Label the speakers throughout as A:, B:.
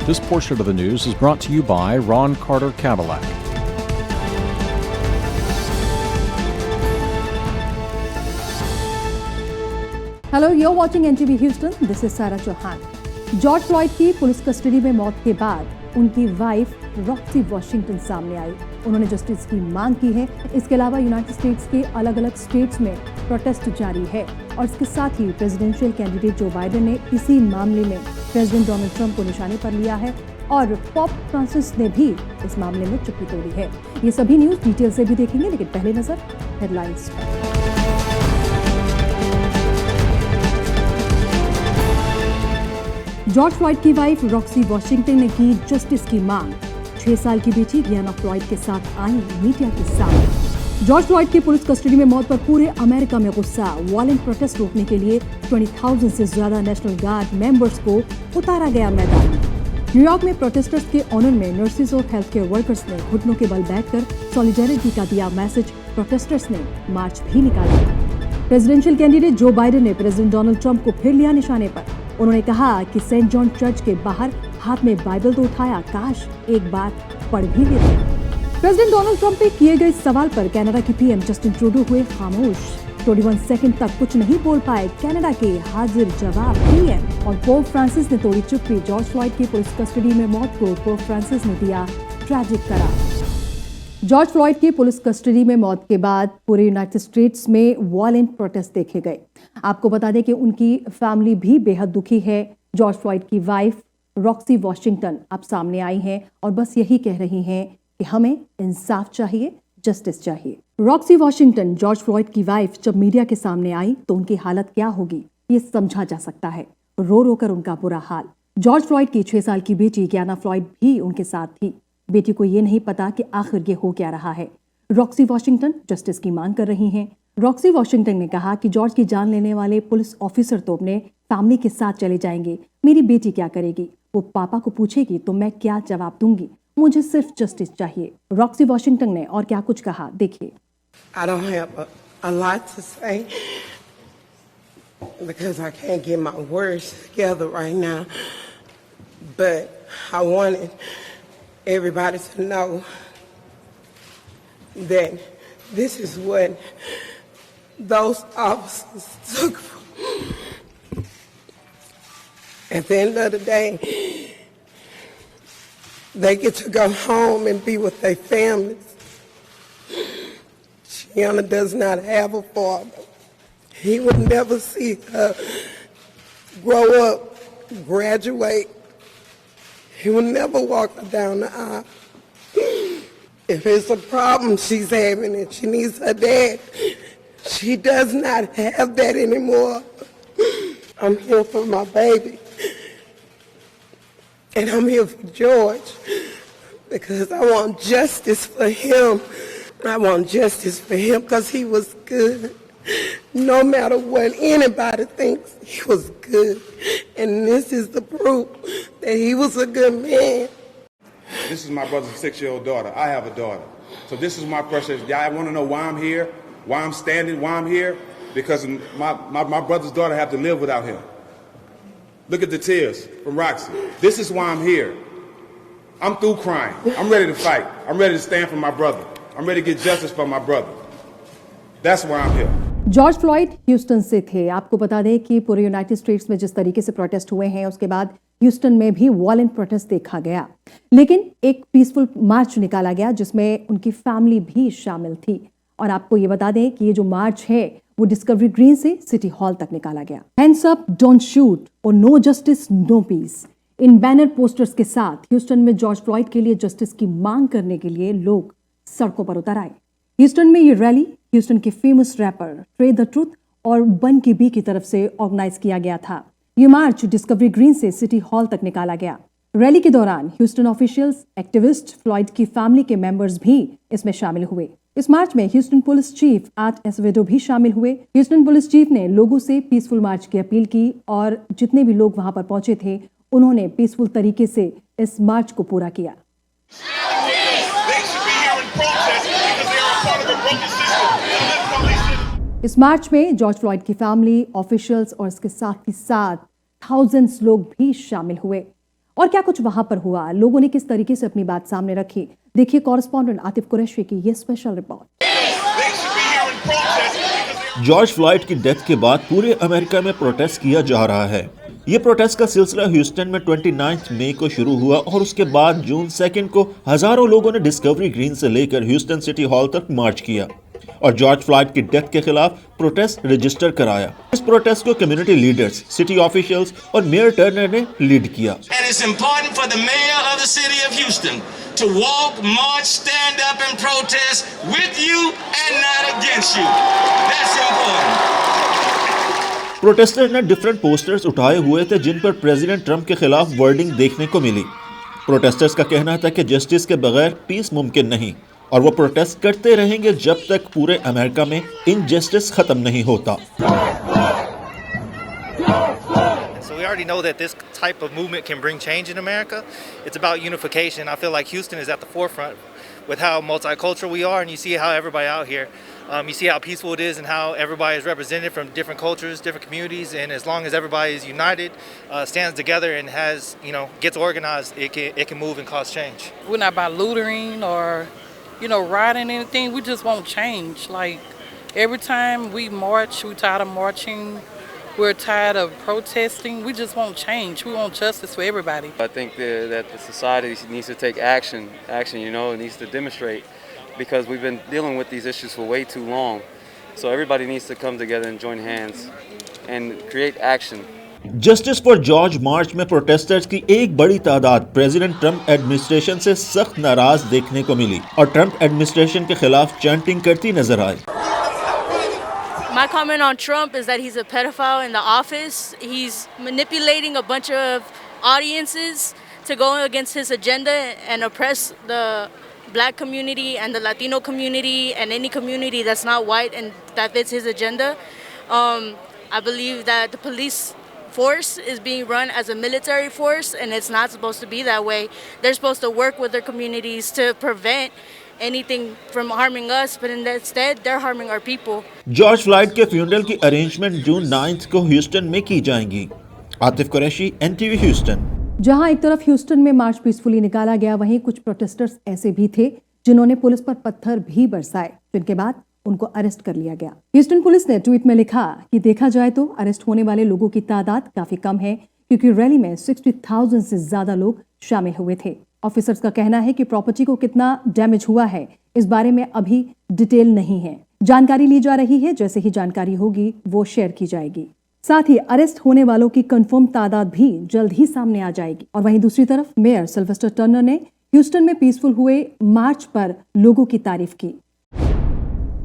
A: This portion of the news is brought to you by Ron Carter Cadillac.
B: Hello, you're watching NTV Houston. This is Sarah Chauhan. George Floyd की police custody में मौत के बाद उनकी wife Roxy Washington सामने आई। उन्होंने justice की मांग की है। इसके अलावा यूनाइटेड स्टेट्स के अलग अलग स्टेट्स में प्रोटेस्ट जारी है और इसके साथ ही प्रेसिडेंशियल कैंडिडेट जो बाइडेन ने इसी मामले में प्रेसिडेंट डोनाल्ड ट्रंप को निशाने पर लिया है और पोप फ्रांसिस ने भी इस मामले में चुप्पी तोड़ी है। ये सभी न्यूज डिटेल से भी देखेंगे, लेकिन पहले नजर हेडलाइंस पर। जॉर्ज फ्लॉयड की वाइफ रॉक्सी वॉशिंगटन ने की जस्टिस की मांग। 6 साल की बेटी गियाना फ्लॉयड के साथ आई मीडिया के सामने। जॉर्ज फ्लॉयड की पुलिस कस्टडी में मौत पर पूरे अमेरिका में गुस्सा। वायलेंट प्रोटेस्ट रोकने के लिए 20,000 से ज्यादा नेशनल गार्ड मेंबर्स को उतारा गया मैदान में। न्यूयॉर्क में प्रोटेस्टर्स के ऑनर में नर्सेज और हेल्थ केयर वर्कर्स ने घुटनों के बल बैठकर सॉलिडेरिटी का दिया मैसेज। प्रोटेस्टर्स ने मार्च भी निकाला। प्रेसिडेंशियल कैंडिडेट जो बाइडेन ने प्रेसिडेंट डोनाल्ड ट्रंप को फिर लिया निशाने पर। उन्होंने कहा कि सेंट जॉन चर्च के बाहर हाथ में बाइबल तो उठाया, काश एक बार पढ़ भी लेते। प्रेसिडेंट डोनाल्ड ट्रंप पे किए गए सवाल पर कनाडा की पीएम जस्टिन ट्रूडो हुए खामोश। 21 सेकंड तक कुछ नहीं बोल पाए कनाडा के हाजिर जवाब पीएम। और पोप फ्रांसिस ने तोड़ी चुप्पी। जॉर्ज फ्लॉयड की पुलिस कस्टडी में मौत को पोप फ्रांसिस ने दिया ट्रैजिक करार। जॉर्ज फ्लॉयड की पुलिस कस्टडी में मौत के बाद पूरे यूनाइटेड स्टेट्स में वायलेंट प्रोटेस्ट देखे गए। आपको बता दें कि उनकी फैमिली भी बेहद दुखी है। जॉर्ज फ्लॉयड की वाइफ रॉक्सी वॉशिंगटन अब सामने आई हैं और बस यही कह रही हैं कि हमें इंसाफ चाहिए, जस्टिस चाहिए। रॉक्सी वॉशिंगटन, जॉर्ज फ्लॉयड की वाइफ, जब मीडिया के सामने आई तो उनकी हालत क्या होगी ये समझा जा सकता है। रो रो कर उनका बुरा हाल। जॉर्ज फ्लॉयड की 6 साल की बेटी गियाना फ्लॉयड भी उनके साथ थी। बेटी को ये नहीं पता कि आखिर ये हो क्या रहा है। रॉक्सी वॉशिंगटन जस्टिस की मांग कर रही हैं। रॉक्सी वॉशिंगटन ने कहा कि जॉर्ज की जान लेने वाले पुलिस ऑफिसर तो अपने फैमिली के साथ चले जाएंगे, मेरी बेटी क्या करेगी? वो पापा को पूछेगी तो मैं क्या जवाब दूंगी? मुझे सिर्फ जस्टिस चाहिए। रॉक्सी वॉशिंगटन ने और क्या कुछ कहा, देखिए।
C: I don't have a lot to say because I can't get my words together right now, but I wanted everybody to know that this is what those officers took. At the end of the day, they get to go home and be with their families. Gianna does not have a father. He would never see her grow up, graduate. He will never walk her down the aisle. If it's a problem she's having and she needs her dad, she does not have that anymore. I'm here for my baby. And I'm here for George because I want justice for him. I want justice for him because he was good. No matter what anybody thinks, he was good. And this is the proof that he was a good man.
D: This is my brother's 6-year-old daughter. I have a daughter. So this is my question. Y'all want to know why I'm here? Why I'm standing? Why I'm here? Because my brother's daughter have to live without him. Look at the tears from Roxy. This is why I'm here. I'm through crying. I'm ready to fight. I'm ready to stand for my brother. I'm ready to get justice for my brother. That's why I'm here.
B: George Floyd Houston से थे। आपको बता दें कि पूरे United states में जिस तरीके से प्रोटेस्ट हुए हैं उसके बाद ह्यूस्टन में भी वायलेंट प्रोटेस्ट देखा गया, लेकिन एक पीसफुल मार्च निकाला गया जिसमें उनकी फैमिली भी शामिल थी। और आपको ये बता दें कि ये जो मार्च है वो डिस्कवरी ग्रीन से सिटी हॉल तक निकाला गया। हैंड्स अप, डोंट शूट और नो जस्टिस नो पीस, इन बैनर पोस्टर्स के साथ ह्यूस्टन में जॉर्ज फ्लॉयड के लिए जस्टिस की मांग करने के लिए लोग सड़कों पर उतर आए। ह्यूस्टन में ये रैली ह्यूस्टन के famous rapper tray the truth और बन के बी की तरफ से ऑर्गेनाइज किया गया था। ये मार्च डिस्कवरी ग्रीन से सिटी हॉल तक निकाला गया। रैली के दौरान ह्यूस्टन ऑफिशियल्स, एक्टिविस्ट, फ्लॉयड की फैमिली के मेंबर्स भी इसमें शामिल हुए। इस मार्च में ह्यूस्टन पुलिस चीफ आर्ट एसवेडो भी शामिल हुए। ह्यूस्टन पुलिस चीफ ने लोगों से पीसफुल मार्च की अपील की और जितने भी लोग वहां पर पहुंचे थे उन्होंने पीसफुल तरीके से इस मार्च को पूरा किया। इस मार्च में जॉर्ज फ्लॉयड की फैमिली, ऑफिशियल्स और इसके साथ ही साथ थाउजेंड्स लोग भी शामिल हुए और क्या कुछ वहां पर हुआ, लोगों ने किस तरीके से अपनी बात सामने रखी, देखिए कॉरेस्पॉन्डेंट आतिफ कुरैशी की ये स्पेशल रिपोर्ट।
E: जॉर्ज फ्लॉयड की डेथ के बाद पूरे अमेरिका में प्रोटेस्ट किया जा रहा है। ये प्रोटेस्ट का सिलसिला ह्यूस्टन में 29 मई को शुरू हुआ और उसके बाद जून 2 को हजारों लोगों ने डिस्कवरी ग्रीन से लेकर ह्यूस्टन सिटी हॉल तक मार्च किया और जॉर्ज फ्लॉयड की डेथ के खिलाफ प्रोटेस्ट रजिस्टर कराया। इस प्रोटेस्ट को कम्युनिटी लीडर्स, सिटी ऑफिशियल्स और मेयर टर्नर ने लीड किया।
F: To walk, march, stand up and protest with you and not against you. That's important.
E: Protesters ने डिफरेंट पोस्टर्स उठाए हुए थे जिन पर प्रेसिडेंट ट्रंप के खिलाफ वर्डिंग देखने को मिली। प्रोटेस्टर्स का कहना था कि जस्टिस के बगैर पीस मुमकिन नहीं और वो प्रोटेस्ट करते रहेंगे जब तक पूरे अमेरिका में इनजस्टिस खत्म नहीं होता।
G: We already know that this type of movement can bring change in America. It's about unification. I feel like Houston is at the forefront with how multicultural we are, and you see how everybody out here, you see how peaceful it is and how everybody is represented from different cultures, different communities, and as long as everybody is united, stands together and has, gets organized, it can move and cause change.
H: We're not about lootering or, rioting anything. We just want change. Like every time we march, we're tired of marching. We're tired of protesting. We just want change. We want justice for everybody.
I: I think that the society needs to take action, it needs to demonstrate because we've been dealing with these issues for way too long. So everybody needs to come together and join hands and create action.
E: Justice for George march में protesters की एक बड़ी तादाद president Trump administration से सख्त नाराज देखने को मिली और ट्रंप एडमिनिस्ट्रेशन के खिलाफ चैंटिंग करती नजर आई।
J: My comment on Trump is that he's a pedophile in the office. He's manipulating a bunch of audiences to go against his agenda and oppress the black community and the Latino community and any community that's not white and that fits his agenda. I believe that the police force is being run as a military force and it's not supposed to be that way. They're supposed to work with their communities to prevent anything from harming us, but instead they're harming our people.
E: George Floyd के funeral की arrangement जून 9 को Houston में की जाएंगी। Atif Qureshi, NTV Houston.
B: जहां एक तरफ Houston में मार्च पीसफुली निकाला गया, वहीं कुछ प्रोटेस्टर्स ऐसे भी थे जिन्होंने पुलिस पर पत्थर भी बरसाए, जिनके बाद उनको अरेस्ट कर लिया गया। ह्यूस्टन पुलिस ने ट्वीट में लिखा कि देखा जाए तो अरेस्ट होने वाले लोगों की तादाद काफी कम है क्योंकि रैली में 60,000 से ज्यादा लोग शामिल हुए थे। ऑफिसर्स का कहना है कि प्रॉपर्टी को कितना डैमेज हुआ है इस बारे में अभी डिटेल नहीं है, जानकारी ली जा रही है, जैसे ही जानकारी होगी वो शेयर की जाएगी। साथ ही अरेस्ट होने वालों की कंफर्म तादाद भी जल्द ही सामने आ जाएगी। और वहीं दूसरी तरफ मेयर सिल्वेस्टर टर्नर ने ह्यूस्टन में पीसफुल हुए मार्च पर लोगों की तारीफ की।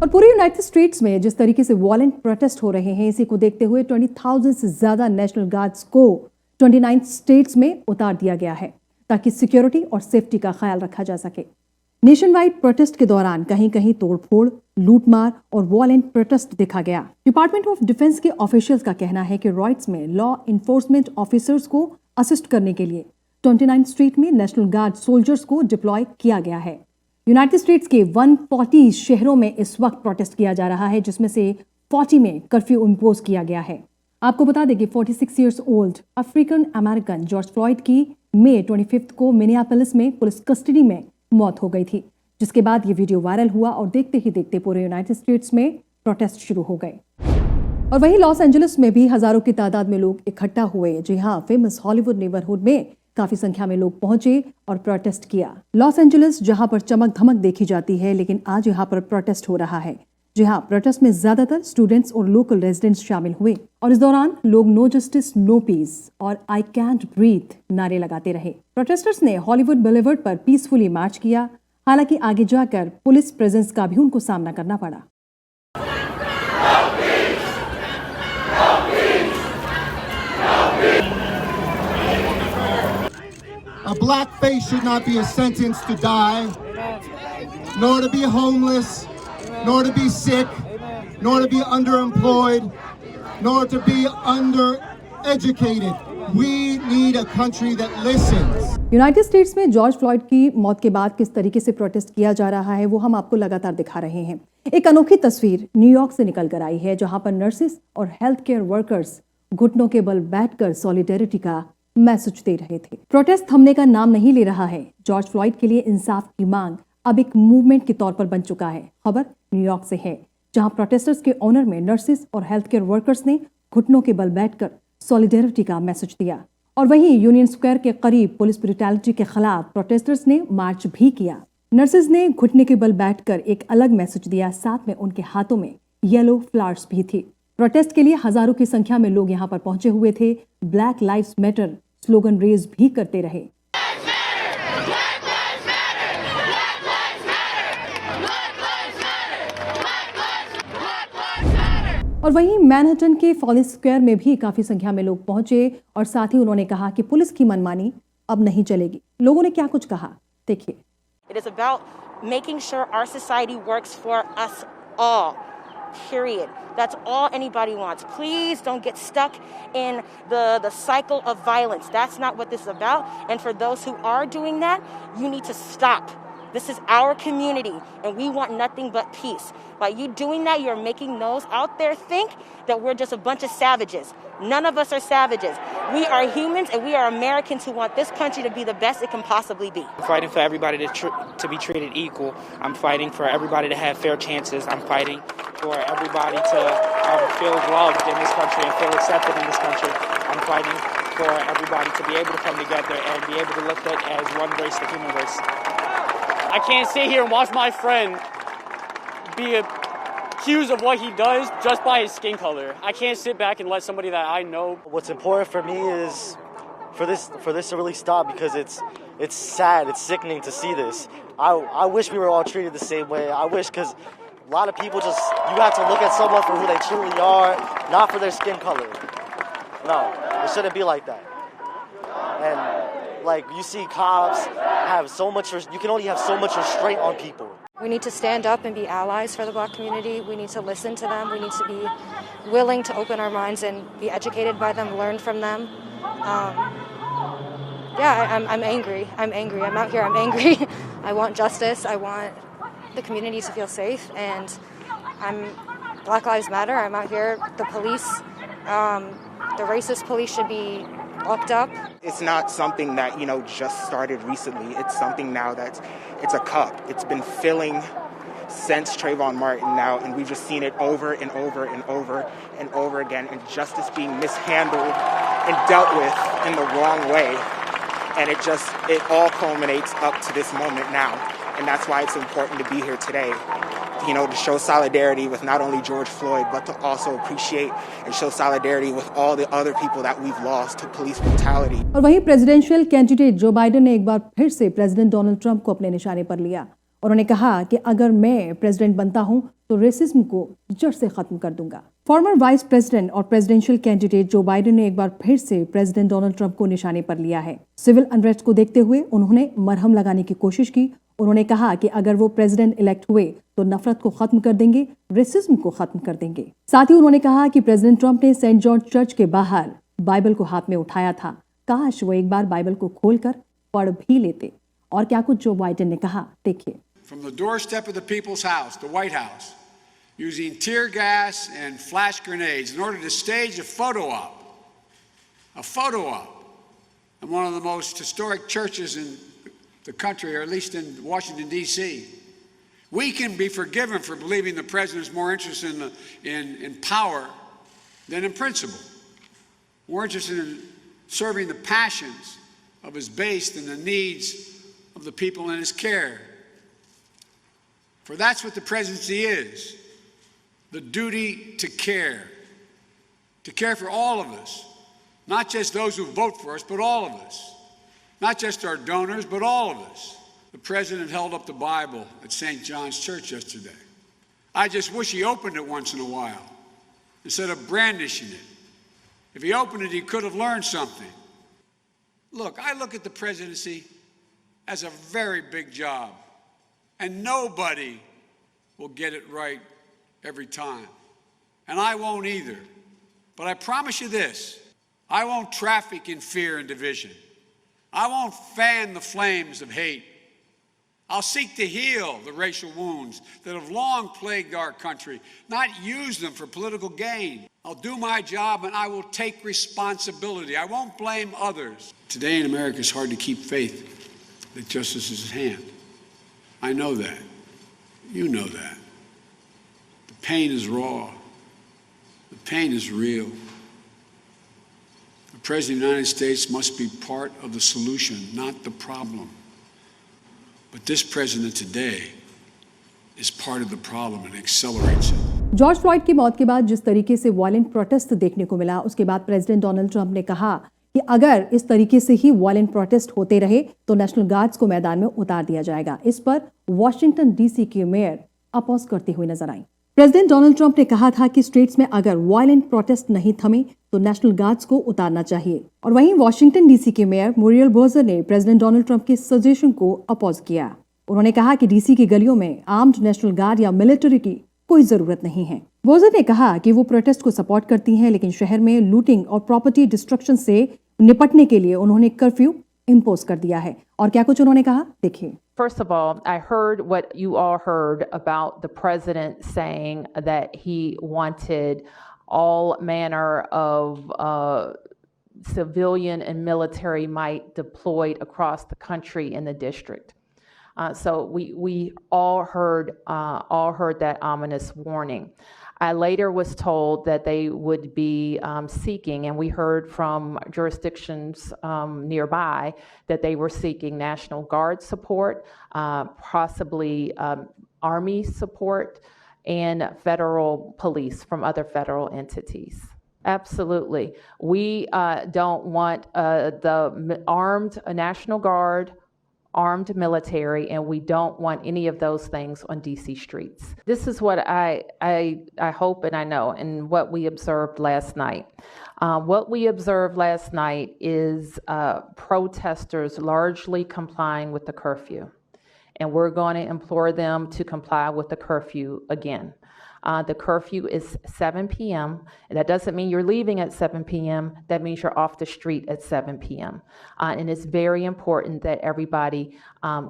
B: और पूरे यूनाइटेड स्टेट्स में जिस तरीके से वॉलेंट प्रोटेस्ट हो रहे हैं, इसी को देखते हुए 20,000 से ज्यादा नेशनल गार्ड्स को 29 स्टेट्स में उतार दिया गया है ताकि सिक्योरिटी और सेफ्टी का ख्याल रखा जा सके। नेशन वाइड प्रोटेस्ट के दौरान कहीं कहीं तोड़फोड़, लूटमार और वॉलेंट प्रोटेस्ट देखा गया। डिपार्टमेंट ऑफ डिफेंस के ऑफिशियल्स का कहना है कि रॉयट्स में लॉ इन्फोर्समेंट ऑफिसर्स को असिस्ट करने के लिए 29 स्टेट में नेशनल गार्ड सोल्जर्स को डिप्लॉय किया गया है। यूनाइटेड स्टेट्स के 140 शहरों में इस वक्त प्रोटेस्ट किया जा रहा है, जिसमें से 40 में कर्फ्यू इम्पोज किया गया है। आपको बता दें कि 46 years old African American George Floyd की मई 25 को मिनियापोलिस में पुलिस कस्टडी में मौत हो गई थी, जिसके बाद ये वीडियो वायरल हुआ और देखते ही देखते पूरे यूनाइटेड स्टेट्स में प्रोटेस्ट शुरू हो गए। और वहीं लॉस एंजलिस में भी हजारों की तादाद में लोग इकट्ठा हुए। जी हाँ, फेमस हॉलीवुड नेबरहुड में काफी संख्या में लोग पहुंचे और प्रोटेस्ट किया। लॉस एंजलिस जहां पर चमक धमक देखी जाती है, लेकिन आज यहां पर प्रोटेस्ट हो रहा है। जी हाँ, प्रोटेस्ट में ज्यादातर स्टूडेंट्स और लोकल रेजिडेंट्स शामिल हुए और इस दौरान लोग नो जस्टिस नो पीस और आई कैंट ब्रीथ नारे लगाते रहे। प्रोटेस्टर्स ने हॉलीवुड बुलेवर्ड पर पीसफुली मार्च किया, हालांकि आगे जाकर पुलिस प्रेजेंस का भी उनको सामना करना पड़ा।
K: A black face should not be a sentence to die, nor to be homeless, nor to be sick, nor to be underemployed, nor to be undereducated. We need a country that listens.
B: United states में George Floyd की मौत के बाद किस तरीके से protest किया जा रहा है वो हम आपको लगातार दिखा रहे हैं। एक अनोखी तस्वीर न्यूयॉर्क से निकल कर आई है, जहां पर नर्सेस और हेल्थ केयर वर्कर्स घुटनों के बल बैठकर सॉलिडेरिटी का मैसेज दे रहे थे। प्रोटेस्ट थमने का नाम नहीं ले रहा है। जॉर्ज फ्लॉयड के लिए इंसाफ की मांग अब एक मूवमेंट के तौर पर बन चुका है। खबर न्यूयॉर्क से है, जहां प्रोटेस्टर्स के ऑनर में नर्सेस और हेल्थ केयर वर्कर्स ने घुटनों के बल बैठकर सॉलिडेरिटी का मैसेज दिया। और वहीं यूनियन स्क्वायर के करीब पुलिस ब्रुटैलिटी के खिलाफ प्रोटेस्टर्स ने मार्च भी किया। नर्सेस ने घुटने के बल बैठकर एक अलग मैसेज दिया, साथ में उनके हाथों में येलो फ्लावर्स भी थी। प्रोटेस्ट के लिए हजारों की संख्या में लोग यहां पर पहुंचे हुए थे। Black lives matter slogan raise भी करते रहे। और वहीं मैनहट्टन के फॉलिस स्क्वायर में भी काफी संख्या में लोग पहुंचे और साथ ही उन्होंने कहा कि पुलिस की मनमानी अब नहीं चलेगी। लोगों ने क्या कुछ कहा, देखिए।
L: It is about making sure our society works for us all. Period. That's all anybody wants. Please don't get stuck in the cycle of violence. That's not what this is about. And for those who are doing that, you need to stop. This is our community, and we want nothing but peace. By you doing that, you're making those out there think that we're just a bunch of savages. None of us are savages. We are humans, and we are Americans who want this country to be the best it can possibly be.
M: I'm fighting for everybody to be treated equal. I'm fighting for everybody to have fair chances. I'm fighting for everybody to feel loved in this country and feel accepted in this country. I'm fighting for everybody to be able to come together and be able to look at as one race, the human race.
N: I can't sit here and watch my friend be accused of what he does just by his skin color. I can't sit back and let somebody that I know.
O: What's important for me is for this to really stop, because it's sad, it's sickening to see this. I wish we were all treated the same way. I wish, because a lot of people you have to look at someone for who they truly are, not for their skin color. No, it shouldn't be like that. And like, you see cops have so much, you can only have so much restraint on people.
P: We need to stand up and be allies for the Black community. We need to listen to them. We need to be willing to open our minds and be educated by them, learn from them. I'm angry. I'm out here. I'm angry. I want justice. I want the community to feel safe. And Black Lives Matter. I'm out here. The police, the racist police should be locked up.
Q: It's not something that, just started recently. It's something now it's a cup. It's been filling since Trayvon Martin now, and we've just seen it over and over and over and over again, and justice being mishandled and dealt with in the wrong way. And it all culminates up to this moment now. And that's why it's important to be here today, to show solidarity with not only George Floyd, but to also appreciate and show solidarity with all the other people that we've lost to police brutality.
B: और वहीं presidential candidate Joe Biden ने एक बार फिर से president Donald Trump को अपने निशाने पर लिया। उन्होंने कहा कि अगर मैं प्रेसिडेंट बनता हूं तो रेसिज्म को जड़ से खत्म कर दूंगा। फॉर्मर वाइस प्रेसिडेंट और प्रेसिडेंशियल कैंडिडेट जो बाइडेन ने एक बार फिर से प्रेसिडेंट डोनाल्ड ट्रंप को निशाने पर लिया है। सिविल अनरेस्ट को देखते हुए उन्होंने मरहम लगाने की कोशिश की। उन्होंने कहा कि अगर वो प्रेसिडेंट इलेक्ट हुए तो नफरत को खत्म कर देंगे, रेसिज्म को खत्म कर देंगे। साथ ही उन्होंने कहा कि प्रेसिडेंट ट्रंप ने सेंट जॉर्ज चर्च के बाहर बाइबल को हाथ में उठाया था। काश वो एक बार बाइबल को खोलकर पढ़ भी लेते। और क्या कुछ जो बाइडेन ने कहा, देखिए।
R: From the doorstep of the People's House, the White House, using tear gas and flash grenades in order to stage a photo op in one of the most historic churches in the country, or at least in Washington, D.C. We can be forgiven for believing the president is more interested in power than in principle, more interested in serving the passions of his base than the needs of the people in his care. For that's what the presidency is, the duty to care for all of us, not just those who vote for us, but all of us, not just our donors, but all of us. The president held up the Bible at St. John's Church yesterday. I just wish he opened it once in a while instead of brandishing it. If he opened it, he could have learned something. Look, I look at the presidency as a very big job. And nobody will get it right every time. And I won't either. But I promise you this, I won't traffic in fear and division. I won't fan the flames of hate. I'll seek to heal the racial wounds that have long plagued our country, not use them for political gain. I'll do my job and I will take responsibility. I won't blame others. Today in America, it's hard to keep faith that justice is at hand. I know that. You know that. The pain is raw. The pain is real. The President of the United States must be part of the solution, not the problem. But this president today is part of the problem and accelerates it.
B: George Floyd की मौत के बाद जिस तरीके से violent protest देखने को मिला, उसके बाद प्रेसिडेंट डोनाल्ड ट्रंप ने कहा कि अगर इस तरीके से ही वायलेंट प्रोटेस्ट होते रहे तो नेशनल गार्ड्स को मैदान में उतार दिया जाएगा। इस पर वॉशिंगटन डीसी की मेयर अपोज करती हुई नजर आई। प्रेसिडेंट डोनाल्ड ट्रंप ने कहा था कि स्टेट्स में अगर वायलेंट प्रोटेस्ट नहीं थमे तो नेशनल गार्ड्स को उतारना चाहिए। और वहीं वॉशिंगटन डीसी के मेयर मुरियल बर्जर ने प्रेसिडेंट डोनाल्ड ट्रंप के सजेशन को अपोज किया। उन्होंने कहा कि डीसी की गलियों में आर्म्ड नेशनल गार्ड या मिलिट्री की कोई जरूरत नहीं है। बर्जर ने कहा कि वो प्रोटेस्ट को सपोर्ट करती हैं, लेकिन शहर में लूटिंग और प्रॉपर्टी डिस्ट्रक्शन से निपटने के लिए उन्होंने कर्फ्यू इम्पोज कर दिया है। और क्या कुछ उन्होंने कहा, देखिए।
S: First of all, I heard what you all heard about the president saying that he wanted all manner of civilian and military might deployed across the country in the district. So we all heard that ominous warning. I later was told that they would be seeking, and we heard from jurisdictions nearby that they were seeking National Guard support, possibly Army support, and federal police from other federal entities. Absolutely. We don't want the armed National Guard, armed military, and we don't want any of those things on DC streets. This is what I hope and I know, and what we observed last night. What we observed last night is protesters largely complying with the curfew, and we're going to implore them to comply with the curfew again. The curfew is 7 p.m. And that doesn't mean you're leaving at 7 p.m. That means you're off the street at 7 p.m. And it's very important that everybody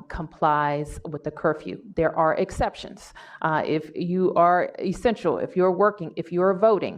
S: complies with the curfew. There are exceptions. If you are essential, if you're working, if you're voting,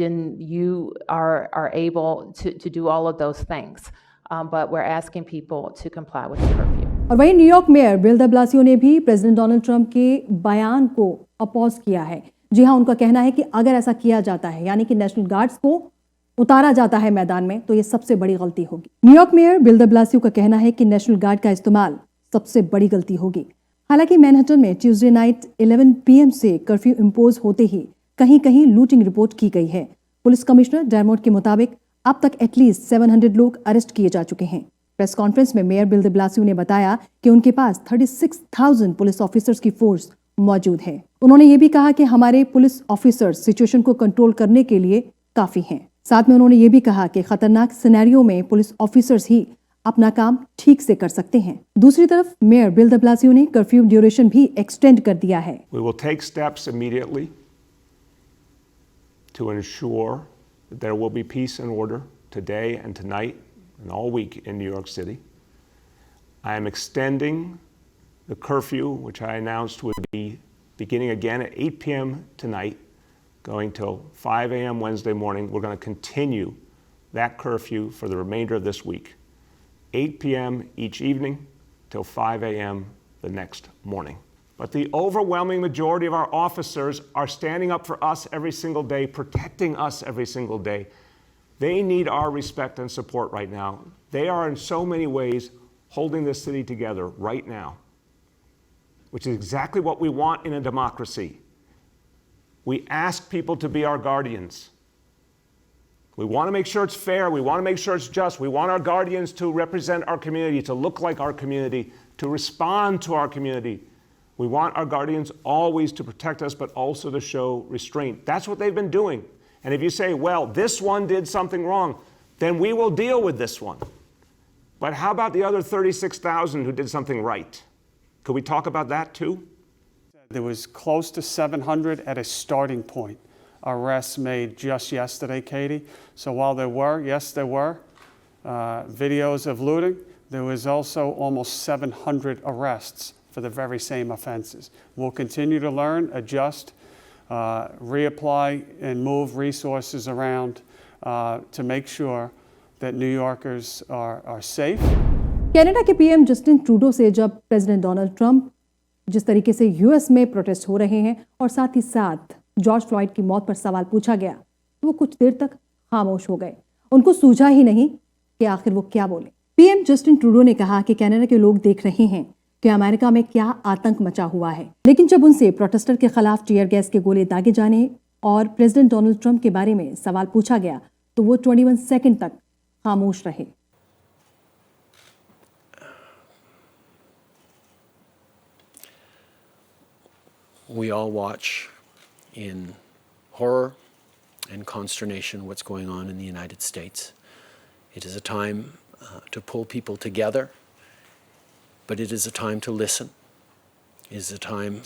S: then you are able to do all of those things. But we're asking people to comply with the curfew.
B: और वहीं New York mayor bill the Blasio ने भी president Donald Trump के बयान को oppose किया है। जी हां, उनका कहना है कि अगर ऐसा किया जाता है, यानी कि नेशनल गार्ड्स को उतारा जाता है मैदान में, तो ये सबसे बड़ी गलती होगी। New York mayor bill the Blasio का कहना है कि नेशनल गार्ड का इस्तेमाल सबसे बड़ी गलती होगी। हालांकि मैनहट्टन में ट्यूसडे नाइट 11 PM से कर्फ्यू इम्पोज होते ही कहीं कहीं लूटिंग रिपोर्ट की गई है। पुलिस कमिश्नर डैरमोट के मुताबिक अब तक एटलीस्ट 700 लोग अरेस्ट किए जा चुके हैं। प्रेस कॉन्फ्रेंस में मेयर बिल द ब्लासियो ने बताया कि उनके पास 36,000 पुलिस ऑफिसर्स की फोर्स मौजूद है। उन्होंने ये भी कहा कि हमारे पुलिस ऑफिसर्स सिचुएशन को कंट्रोल करने के लिए काफी हैं। साथ में उन्होंने ये भी कहा कि खतरनाक सिनेरियो में पुलिस ऑफिसर्स ही अपना काम ठीक से कर सकते हैं। दूसरी तरफ मेयर बिल द ब्लासियो ने कर्फ्यू ड्यूरेशन भी एक्सटेंड कर दिया है।
T: We will take steps immediately to ensure that there will be peace and order today and tonight and all week in New York City. I am extending the curfew, which I announced would be beginning again at 8 p.m. tonight, going till 5 a.m. Wednesday morning. We're going to continue that curfew for the remainder of this week. 8 p.m. each evening till 5 a.m. the next morning. But the overwhelming majority of our officers are standing up for us every single day, protecting us every single day. They need our respect and support right now. They are in so many ways holding this city together right now, which is exactly what we want in a democracy. We ask people to be our guardians. We want to make sure it's fair. We want to make sure it's just. We want our guardians to represent our community, to look like our community, to respond to our community. We want our guardians always to protect us, but also to show restraint. That's what they've been doing. And if you say, well, this one did something wrong, then we will deal with this one. But how about the other 36,000 who did something right? Could we talk about that too?
U: There was close to 700 at a starting point arrests made just yesterday, Katie. So while there were, yes, there were videos of looting, there was also almost 700 arrests for the very same offenses. We'll continue to learn, adjust, reapply, and move resources around to make sure that New Yorkers are safe.
B: Canada के PM Justin Trudeau से जब president Donald Trump जिस तरीके से US में protest हो रहे हैं और साथ ही साथ जॉर्ज फ्लॉयड की मौत पर सवाल पूछा गया तो वो कुछ देर तक खामोश हो गए। उनको सूझा ही नहीं कि आखिर वो क्या बोले। पीएम जस्टिन ट्रूडो ने कहा कि कनाडा के लोग देख रहे हैं कि अमेरिका में क्या आतंक मचा हुआ है, लेकिन जब उनसे प्रोटेस्टर के खिलाफ टीयर गैस के गोले दागे जाने और प्रेसिडेंट डोनाल्ड ट्रंप के बारे में सवाल पूछा गया तो वो 21 सेकंड तक खामोश रहे।
A: We all watch in horror and consternation what's going on in the United States. It is a time to pull people together, but it is a time to listen. It is a time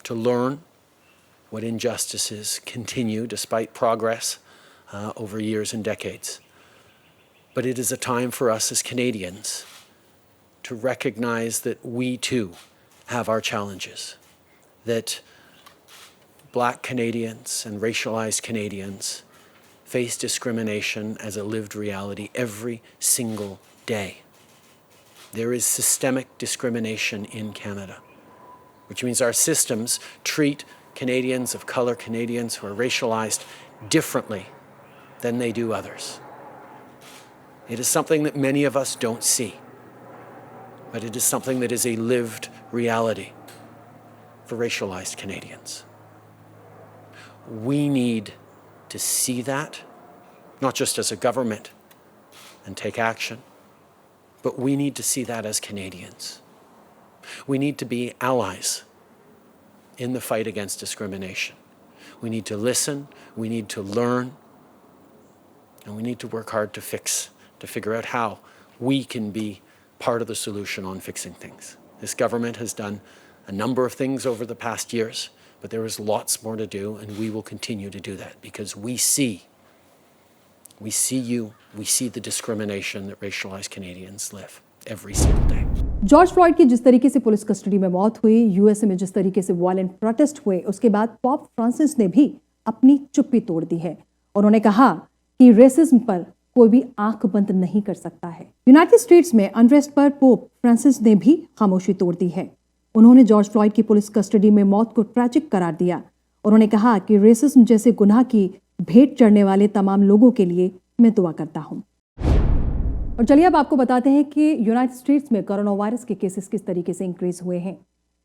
A: to learn what injustices continue despite progress over years and decades. But it is a time for us as Canadians to recognize that we too have our challenges, that Black Canadians and racialized Canadians face discrimination as a lived reality every single day. There is systemic discrimination in Canada, which means our systems treat Canadians of color, Canadians who are racialized, differently than they do others. It is something that many of us don't see, but it is something that is a lived reality for racialized Canadians. We need to see that, not just as a government and take action, but we need to see that as Canadians. We need to be allies in the fight against discrimination. We need to listen, we need to learn, and we need to work hard to figure out how we can be part of the solution on fixing things. This government has done a number of things over the past years, but there is lots more to do, and we will continue to do that because we see you, we see the discrimination that racialized Canadians live every single day.
B: George Floyd की जिस तरीके से police custody में मौत हुई, USA में जिस तरीके से वायलेंट प्रोटेस्ट हुए, उसके बाद पोप फ्रांसिस ने भी अपनी चुप्पी तोड़ दी है। उन्होंने कहा कि रेसिज्म पर कोई भी आंख बंद नहीं कर सकता है। यूनाइटेड स्टेट्स में अनरेस्ट पर पोप फ्रांसिस ने भी खामोशी तोड़ दी है। उन्होंने जॉर्ज फ्लॉयड की पुलिस कस्टडी में मौत को ट्रैजिक करार दिया। उन्होंने कहा कि रेसिज्म जैसे गुनाह की भेंट चढ़ने वाले तमाम लोगों के लिए मैं दुआ करता हूं। और चलिए अब आपको बताते हैं कि यूनाइटेड स्टेट्स में कोरोना वायरस के केसेस किस तरीके से इंक्रीज हुए हैं।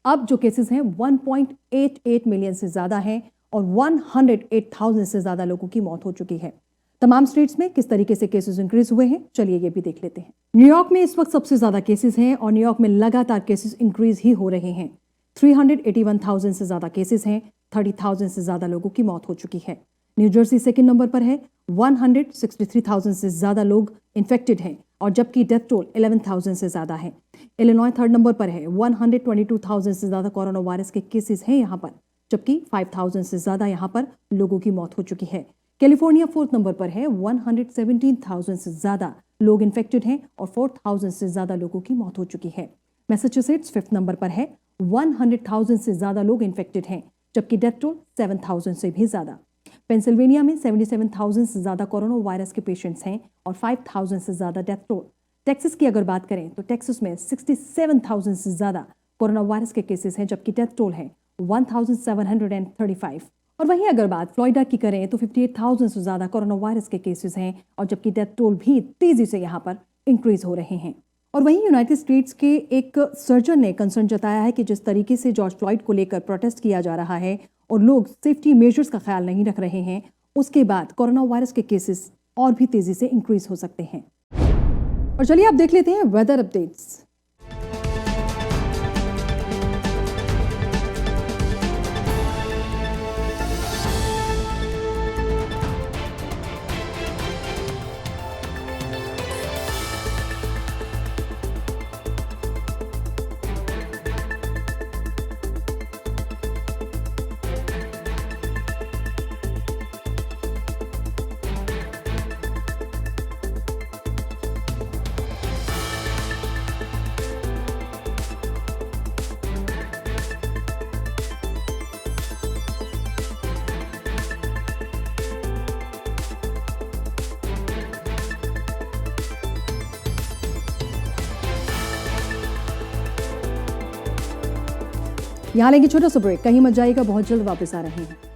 B: अब जो केसेस हैं 1.88 मिलियन से ज्यादा हैं और 108,000 से ज्यादा लोगों की मौत हो चुकी है। तमाम स्टेट्स में किस तरीके से केसेस इंक्रीज हुए हैं, चलिए ये भी देख लेते हैं। न्यूयॉर्क में इस वक्त सबसे ज्यादा केसेस हैं और न्यूयॉर्क में लगातार केसेस इंक्रीज ही हो रहे हैं। 381,000 से ज्यादा केसेस हैं, 30,000 से ज्यादा लोगों की मौत हो चुकी है। न्यू जर्सी सेकंड नंबर पर है, 163,000 से ज्यादा लोग इन्फेक्टेड हैं और जबकि डेथ टोल 11,000 से ज्यादा है। इलिनॉय थर्ड नंबर पर है, 122,000 से ज्यादा कोरोना वायरस के केसेस हैं यहाँ पर, जबकि 5,000 से ज्यादा यहाँ पर लोगों की मौत हो चुकी है। कैलिफोर्निया फोर्थ नंबर पर है, 117,000 से ज्यादा लोग इन्फेक्टेड हैं और 4,000 से ज्यादा लोगों की मौत हो चुकी है। मैसाचुसेट्स फिफ्थ नंबर पर है, 100,000 से ज्यादा लोग इन्फेक्टेड हैं, जबकि डेथ टोल 7,000 से भी ज्यादा। पेंसिल्वेनिया में 77,000 से ज्यादा कोरोना वायरस के पेशेंट्स हैं और 5,000 से ज्यादा डेथ टोल। टेक्सास की अगर बात करें तो टेक्सास में 67,000 से ज्यादा कोरोना वायरस के केसेस हैं, जबकि डेथ टोल है 1,735। और वहीं अगर बात फ्लोरिडा की करें तो 58,000 से ज्यादा कोरोना वायरस के केसेस हैं और जबकि डेथ टोल भी तेजी से यहाँ पर इंक्रीज हो रहे हैं। और वहीं यूनाइटेड स्टेट्स के एक सर्जन ने कंसर्न जताया है कि जिस तरीके से जॉर्ज फ्लॉयड को लेकर प्रोटेस्ट किया जा रहा है और लोग सेफ्टी मेजर्स का ख्याल नहीं रख रहे हैं, उसके बाद कोरोना वायरस के केसेस और भी तेजी से इंक्रीज हो सकते हैं। और चलिए आप देख लेते हैं वेदर अपडेट्स। यहाँ लेंगे छोटा सा ब्रेक, कहीं मत जाइएगा, बहुत जल्द वापस आ रहे हैं।